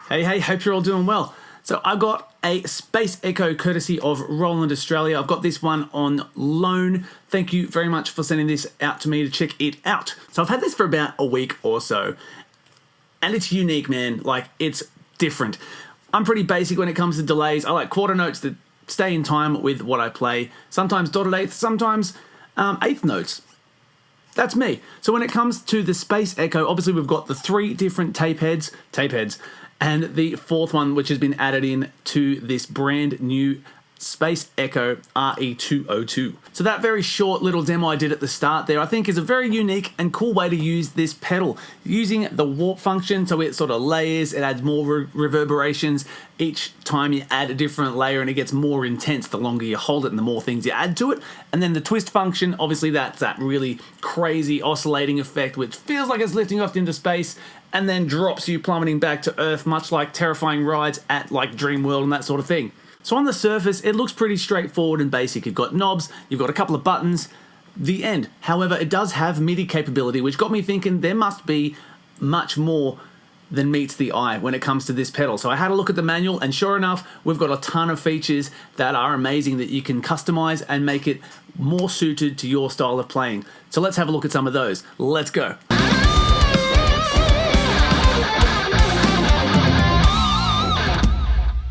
Hey, hope you're all doing well. So I got a Space Echo courtesy of Roland Australia. I've got this one on loan. Thank you very much for sending this out to me to check it out. So I've had this for about a week or so, and it's unique, man. Like, it's different. I'm pretty basic when it comes to delays. I like quarter notes that stay in time with what I play. Sometimes dotted eighths, sometimes eighth notes. That's me. So when it comes to the Space Echo, obviously we've got the 3 different tape heads, and the 4th one, which has been added in to this brand new Space Echo RE-202. So that very short little demo I did at the start there, I think is a very unique and cool way to use this pedal. Using the warp function, so it sort of layers, it adds more reverberations. Each time you add a different layer and it gets more intense the longer you hold it and the more things you add to it. And then the twist function, obviously that's that really crazy oscillating effect which feels like it's lifting off into space and then drops you plummeting back to Earth, much like terrifying rides at like Dreamworld and that sort of thing. So on the surface, it looks pretty straightforward and basic. You've got knobs, you've got a couple of buttons, the end. However, it does have MIDI capability, which got me thinking there must be much more than meets the eye when it comes to this pedal. So I had a look at the manual, and sure enough, we've got a ton of features that are amazing that you can customize and make it more suited to your style of playing. So let's have a look at some of those. Let's go.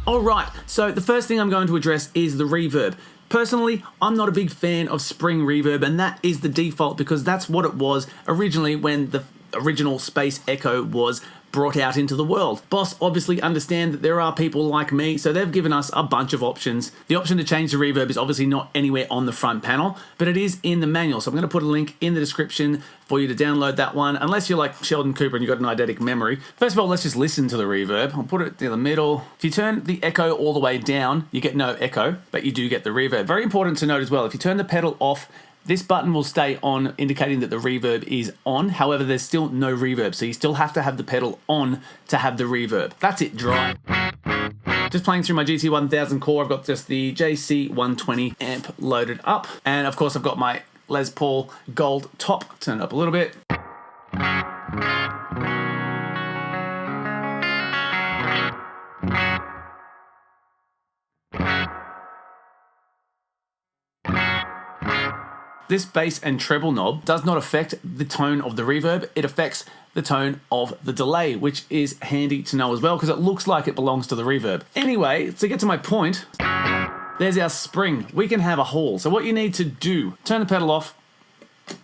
Alright, so the first thing I'm going to address is the reverb. Personally, I'm not a big fan of spring reverb, and that is the default because that's what it was originally when the original Space Echo was brought out into the world. Boss obviously understand that there are people like me, so they've given us a bunch of options. The option to change the reverb is obviously not anywhere on the front panel, but it is in the manual. So I'm going to put a link in the description for you to download that one, unless you're like Sheldon Cooper and you've got an eidetic memory. First of all, let's just listen to the reverb. I'll put it in the middle. If you turn the echo all the way down, you get no echo, but you do get the reverb. Very important to note as well, if you turn the pedal off, this button will stay on, indicating that the reverb is on. However, there's still no reverb, so you still have to have the pedal on to have the reverb. That's it, dry. Just playing through my GT1000 core, I've got just the JC120 amp loaded up. And of course, I've got my Les Paul gold top. Turn it up a little bit. This bass and treble knob does not affect the tone of the reverb, it affects the tone of the delay, which is handy to know as well because it looks like it belongs to the reverb. Anyway, to get to my point, there's our spring. We can have a haul. So what you need to do, turn the pedal off,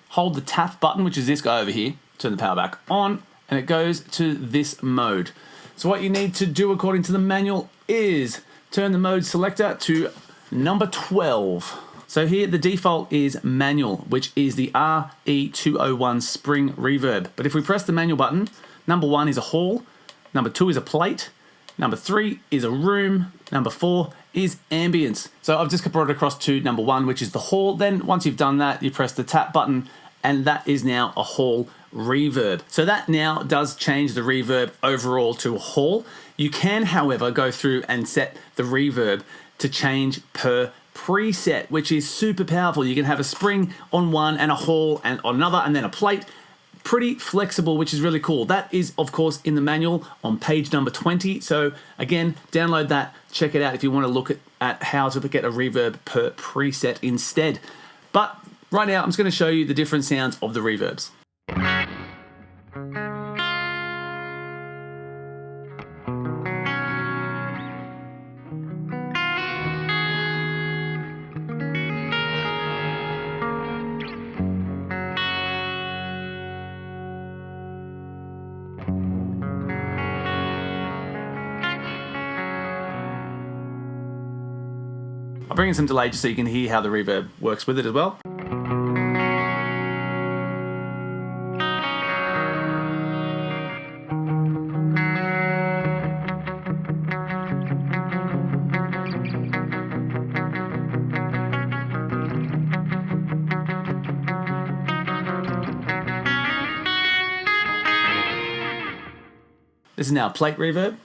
hold the tap button, which is this guy over here, turn the power back on, and it goes to this mode. So what you need to do according to the manual is turn the mode selector to number 12. So here the default is manual, which is the RE-201 spring reverb. But if we press the manual button, number 1 is a hall, number 2 is a plate, number 3 is a room, number 4 is ambience. So I've just brought it across to number 1, which is the hall. Then once you've done that, you press the tap button, and that is now a hall reverb. So that now does change the reverb overall to a hall. You can, however, go through and set the reverb to change per preset, which is super powerful. You can have a spring on one and a hall and on another and then a plate. Pretty flexible, which is really cool. That is, of course, in the manual on page number 20. So again, download that, check it out if you want to look at how to get a reverb per preset instead. But right now, I'm just going to show you the different sounds of the reverbs. I'll bring in some delay just so you can hear how the reverb works with it as well. This is now plate reverb.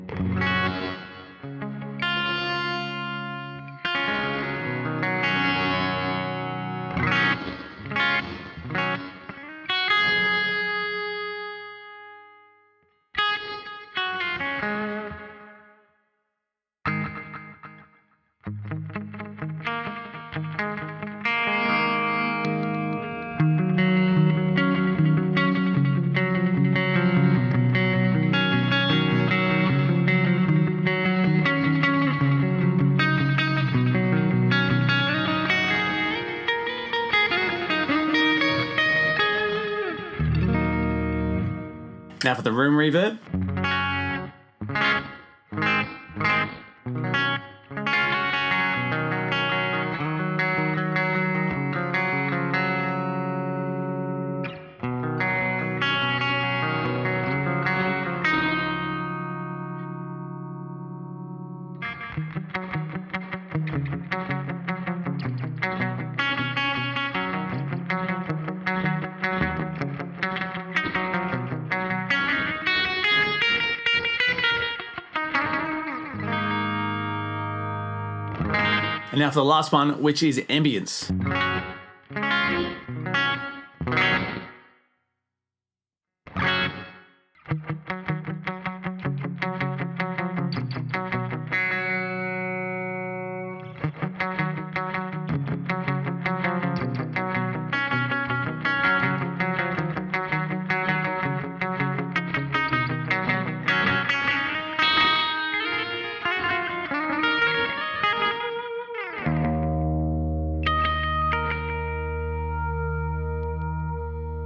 Now for the room reverb. And now for the last one, which is ambience.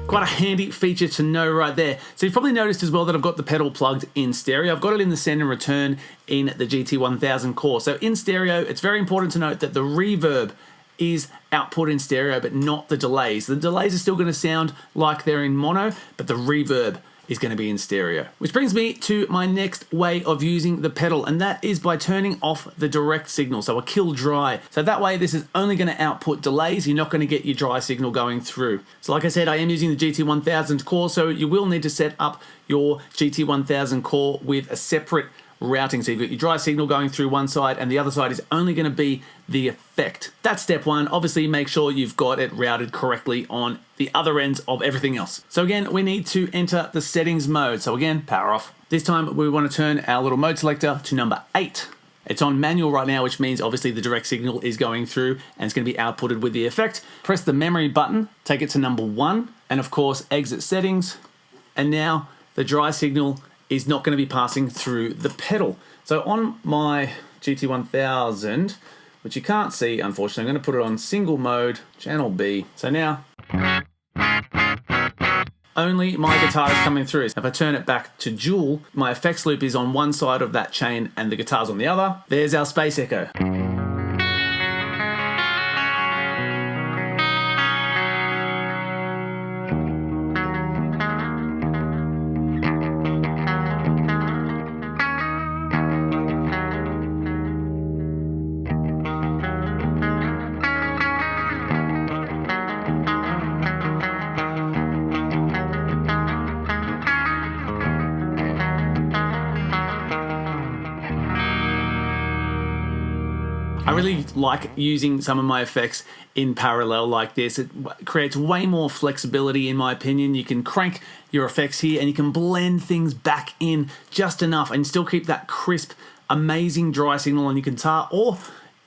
Quite a handy feature to know right there. So you've probably noticed as well that I've got the pedal plugged in stereo. I've got it in the send and return in the GT1000 core. So in stereo, it's very important to note that the reverb is output in stereo, but not the delays. The delays are still going to sound like they're in mono, but the reverb is going to be in stereo. Which brings me to my next way of using the pedal, and that is by turning off the direct signal, so a kill dry. So that way this is only going to output delays, you're not going to get your dry signal going through. So like I said, I am using the GT1000 core, so you will need to set up your GT1000 core with a separate routing. So you've got your dry signal going through one side and the other side is only going to be the effect. That's step one. Obviously make sure you've got it routed correctly on the other ends of everything else. So again, we need to enter the settings mode. So again, power off. This time we want to turn our little mode selector to number 8. It's on manual right now, which means obviously the direct signal is going through and it's going to be outputted with the effect. Press the memory button, take it to number 1, and of course exit settings. And now the dry signal is not going to be passing through the pedal. So on my GT1000, which you can't see, unfortunately, I'm going to put it on single mode, channel B. So now, only my guitar is coming through. If I turn it back to dual, my effects loop is on one side of that chain and the guitar's on the other. There's our Space Echo. I really like using some of my effects in parallel like this. It creates way more flexibility in my opinion. You can crank your effects here and you can blend things back in just enough and still keep that crisp, amazing dry signal on your guitar, or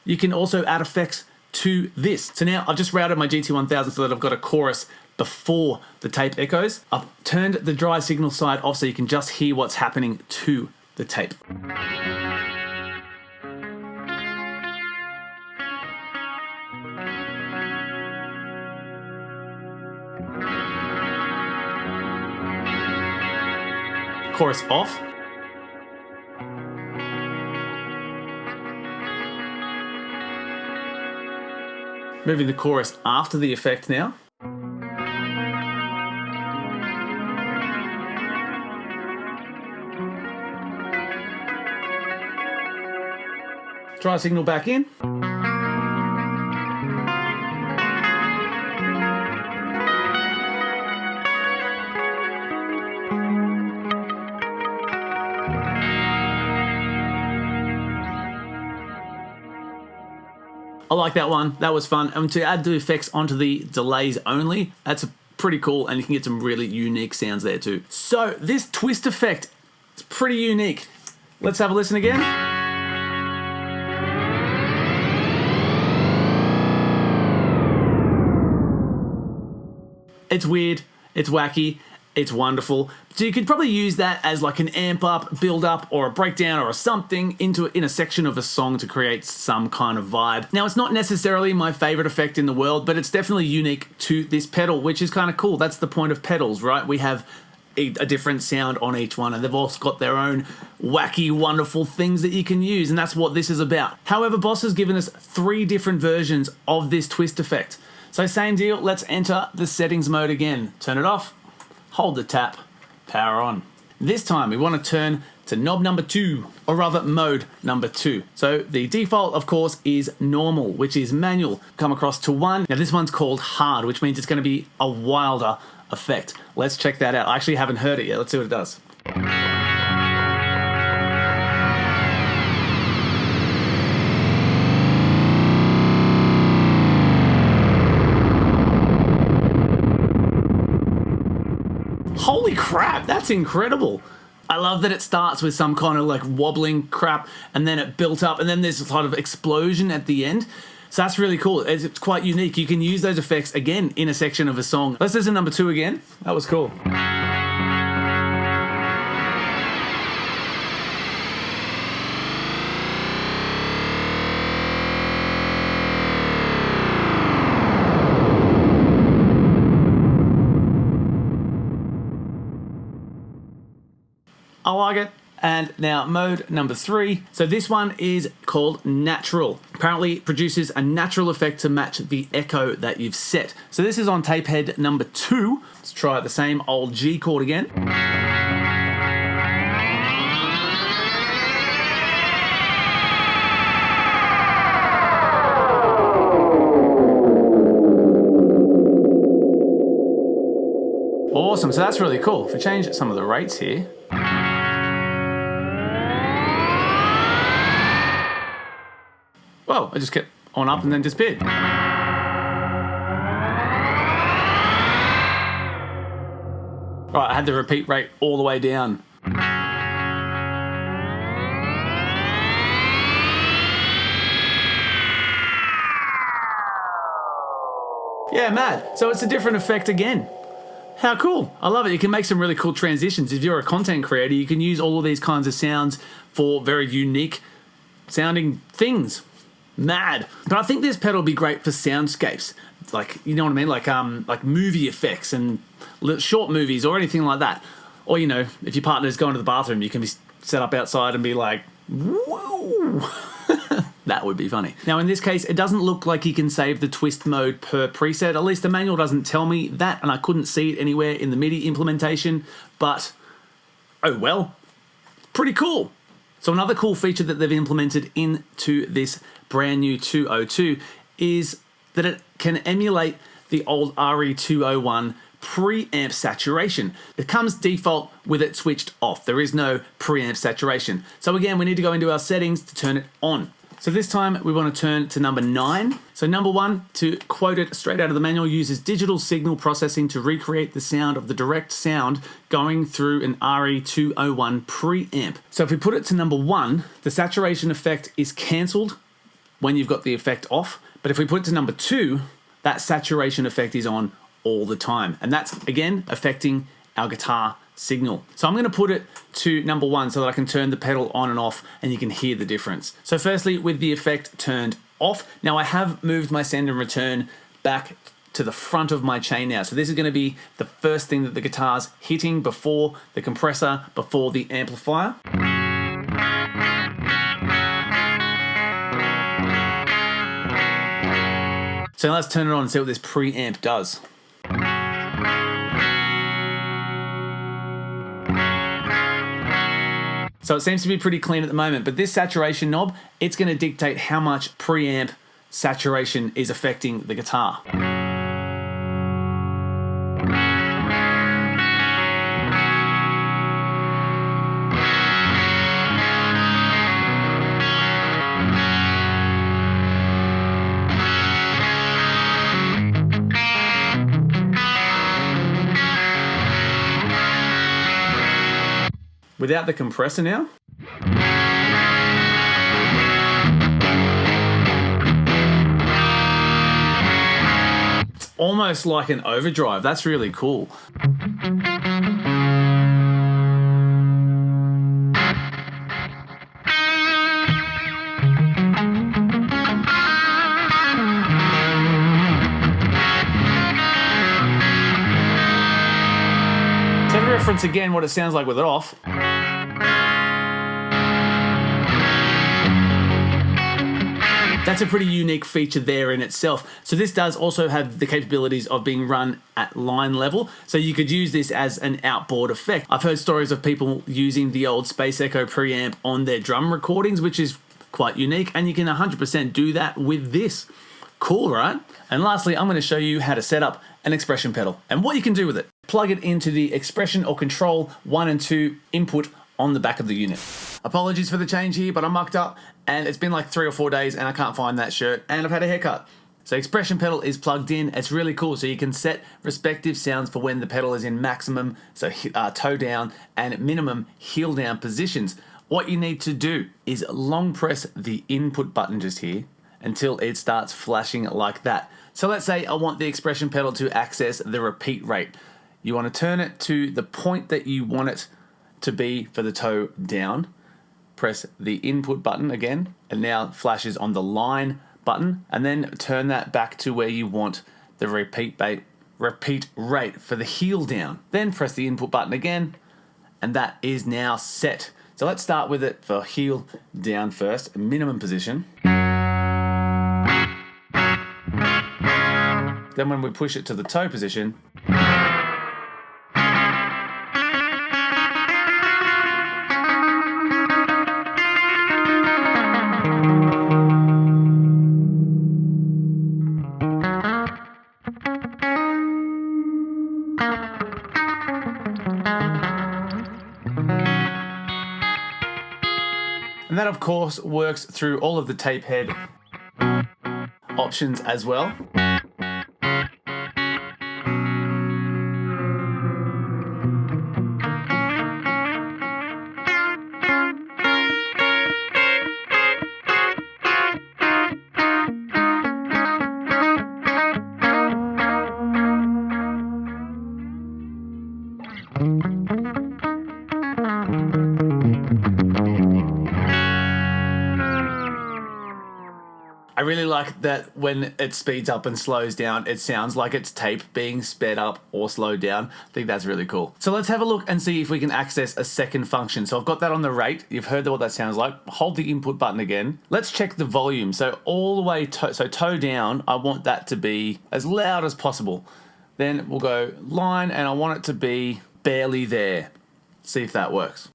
you can also add effects to this. So now I've just routed my GT1000 so that I've got a chorus before the tape echoes. I've turned the dry signal side off so you can just hear what's happening to the tape. Chorus off. Moving the chorus after the effect now. Dry signal back in. I like that one. That was fun. And to add the effects onto the delays only, that's pretty cool, and you can get some really unique sounds there too. So this twist effect, it's pretty unique. Let's have a listen again. It's weird, it's wacky, it's wonderful. So you could probably use that as like an amp up, build up, or a breakdown or something in a section of a song to create some kind of vibe. Now it's not necessarily my favorite effect in the world, but it's definitely unique to this pedal, which is kind of cool. That's the point of pedals, right? We have a different sound on each one, and they've also got their own wacky, wonderful things that you can use, and that's what this is about. However, Boss has given us 3 different versions of this twist effect. So same deal, let's enter the settings mode again. Turn it off, hold the tap, power on. This time we want to turn to knob number 2, or rather mode number 2. So the default, of course, is normal, which is manual. Come across to 1. Now this one's called hard, which means it's going to be a wilder effect. Let's check that out. I actually haven't heard it yet. Let's see what it does. Holy crap, that's incredible. I love that it starts with some kind of like wobbling crap and then it built up and then there's a sort of explosion at the end. So that's really cool. It's quite unique. You can use those effects again in a section of a song. Let's listen to number 2 again. That was cool. I like it. And now mode number 3. So this one is called natural. Apparently it produces a natural effect to match the echo that you've set. So this is on tape head number 2. Let's try the same old G chord again. Awesome, so that's really cool. If we change some of the rates here. Whoa, I just kept on up and then disappeared. Right, I had the repeat rate all the way down. Yeah, mad. So it's a different effect again. How cool. I love it. You can make some really cool transitions. If you're a content creator, you can use all of these kinds of sounds for very unique sounding things. Mad. But I think this pedal would be great for soundscapes. Like, you know what I mean? Like movie effects and short movies or anything like that. Or, you know, if your partner's going to the bathroom, you can be set up outside and be like, whoa. That would be funny. Now, in this case, it doesn't look like you can save the twist mode per preset. At least the manual doesn't tell me that, and I couldn't see it anywhere in the MIDI implementation. But, oh well, pretty cool. So another cool feature that they've implemented into this brand new 202 is that it can emulate the old RE-201 preamp saturation. It comes default with it switched off. There is no preamp saturation. So again, we need to go into our settings to turn it on. So this time we want to turn to number 9. So number 1, to quote it straight out of the manual, uses digital signal processing to recreate the sound of the direct sound going through an RE-201 preamp. So if we put it to number 1, the saturation effect is cancelled when you've got the effect off. But if we put it to number 2, that saturation effect is on all the time. And that's, again, affecting our guitar signal. So I'm going to put it to number 1 so that I can turn the pedal on and off and you can hear the difference. So firstly, with the effect turned off, now I have moved my send and return back to the front of my chain now. So this is going to be the first thing that the guitar's hitting before the compressor, before the amplifier. So let's turn it on and see what this preamp does. So it seems to be pretty clean at the moment, but this saturation knob, it's going to dictate how much preamp saturation is affecting the guitar. Without the compressor now. It's almost like an overdrive. That's really cool. For reference again what it sounds like with it off. That's a pretty unique feature there in itself. So this does also have the capabilities of being run at line level. So you could use this as an outboard effect. I've heard stories of people using the old Space Echo preamp on their drum recordings, which is quite unique. And you can 100% do that with this. Cool, right? And lastly, I'm going to show you how to set up an expression pedal and what you can do with it. Plug it into the expression or control 1 and 2 input on the back of the unit. Apologies for the change here, but I'm mucked up and it's been like 3 or 4 days and I can't find that shirt and I've had a haircut. So expression pedal is plugged in. It's really cool. So you can set respective sounds for when the pedal is in maximum, so toe down, and minimum heel down positions. What you need to do is long press the input button just here until it starts flashing like that. So let's say I want the expression pedal to access the repeat rate. You want to turn it to the point that you want it to be for the toe down. Press the input button again, and now flashes on the line button, and then turn that back to where you want the repeat rate for the heel down. Then press the input button again, and that is now set. So let's start with it for heel down first, minimum position. Then when we push it to the toe position, and that of course works through all of the tape head options as well. I really like that when it speeds up and slows down, it sounds like it's tape being sped up or slowed down. I think that's really cool. So let's have a look and see if we can access a second function. So I've got that on the rate. You've heard what that sounds like. Hold the input button again. Let's check the volume. So all the way, so toe down, I want that to be as loud as possible. Then we'll go line, and I want it to be barely there. See if that works.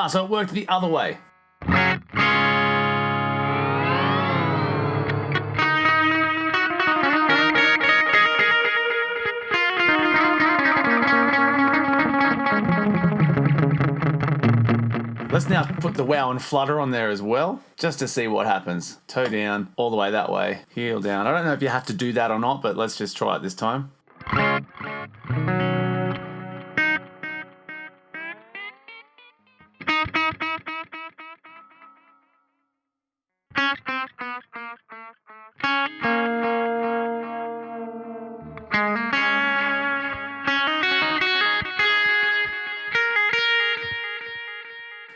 So it worked the other way. Let's now put the wow and flutter on there as well, just to see what happens. Toe down, all the way that way, heel down. I don't know if you have to do that or not, but let's just try it this time.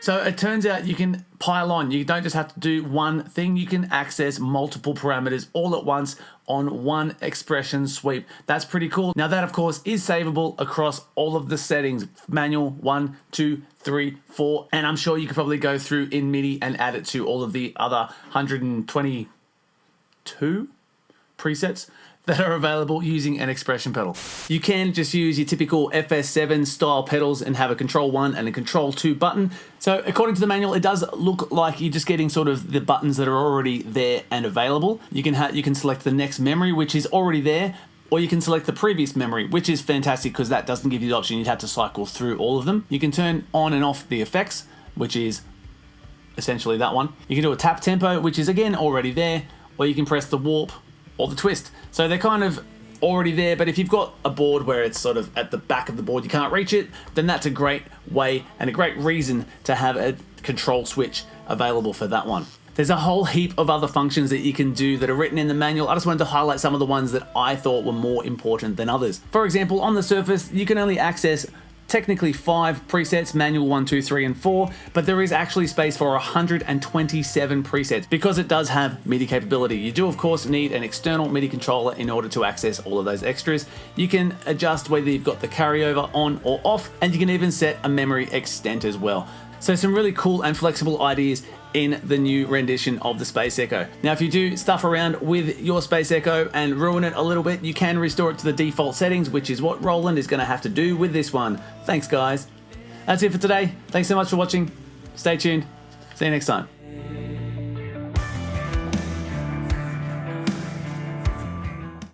So it turns out you can pile on. You don't just have to do one thing. You can access multiple parameters all at once on one expression sweep. That's pretty cool. Now that, of course, is savable across all of the settings. Manual 1, 2, 3, 4. And I'm sure you could probably go through in MIDI and add it to all of the other 122 presets that are available using an expression pedal. You can just use your typical FS7 style pedals and have a control 1 and a control 2 button. So according to the manual, it does look like you're just getting sort of the buttons that are already there and available. You can select the next memory, which is already there, or you can select the previous memory, which is fantastic because that doesn't give you the option. You'd have to cycle through all of them. You can turn on and off the effects, which is essentially that one. You can do a tap tempo, which is again already there, or you can press the warp or the twist. So they're kind of already there, but if you've got a board where it's sort of at the back of the board, you can't reach it, then that's a great way and a great reason to have a control switch available for that one. There's a whole heap of other functions that you can do that are written in the manual. I just wanted to highlight some of the ones that I thought were more important than others. For example, on the surface, you can only access technically 5 presets, manual 1, 2, 3, and 4, but there is actually space for 127 presets because it does have MIDI capability. You do of course need an external MIDI controller in order to access all of those extras. You can adjust whether you've got the carryover on or off, and you can even set a memory extent as well. So some really cool and flexible ideas in the new rendition of the Space Echo. Now, if you do stuff around with your Space Echo and ruin it a little bit, you can restore it to the default settings, which is what Roland is going to have to do with this one. Thanks, guys. That's it for today. Thanks so much for watching. Stay tuned. See you next time.